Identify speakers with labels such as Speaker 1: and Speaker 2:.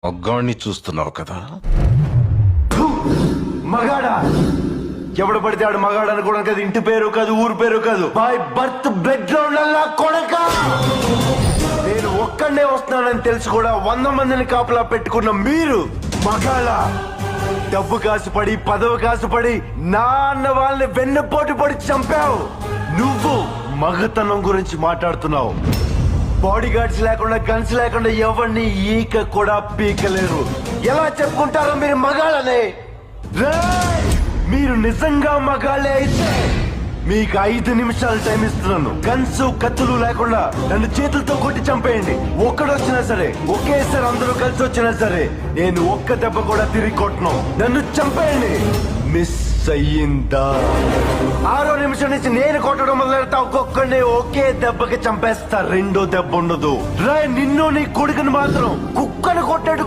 Speaker 1: మగ్గాన్ని చూస్తున్నావు కదా.
Speaker 2: మగాడా ఎవడు పడితే ఆడు మగాడు అనుకోవడం కదా. ఇంటి పేరు కాదు, ఊరు పేరు కాదు, బై బర్త్ బ్లడ్ గ్రౌండ్ అలా కొడక. నేను ఒక్కడే వస్తున్నానని తెలిసి కూడా 100 మందిని కాపలా పెట్టుకున్న మీరు మగాళ్ళ. డబ్బు కాసుపడి, పదవి కాసుపడి నా అన్న వాళ్ళని వెన్నుపోటు పడి చంపావు. నువ్వు మగతనం గురించి మాట్లాడుతున్నావు. బాడీ గార్డ్స్ లేకుండా, గన్స్ లేకుండా ఎవరిని ఈక కూడా పీకలేరు. ఎలా చెప్పుకుంటారో మీరు మగాళ్ళనే? రేయ్! మీరు నిజంగా మగాళ్ళే అయితే మీకు 5 నిమిషాలు టైం ఇస్తున్నాను. గన్స్, కత్తులు లేకుండా నన్ను చేతులతో కొట్టి చంపేయండి. ఒక్కడొచ్చినా సరే, ఒకేసారి అందరూ కలిసి వచ్చినా సరే, నేను ఒక్క దెబ్బ కూడా తిరిగి కొట్టను. నన్ను చంపేయండి. మిస్ అయ్యిందా? 6వ నిమిషం నుంచి నేను కొట్టడం మొదలెడతా. ఒక్కొక్కడిని ఒకే దెబ్బకి చంపేస్తా. రెండో దెబ్బ ఉండదు. రే, నిన్ను నీ కొడుకుని మాత్రం కుక్కను కొట్టాడు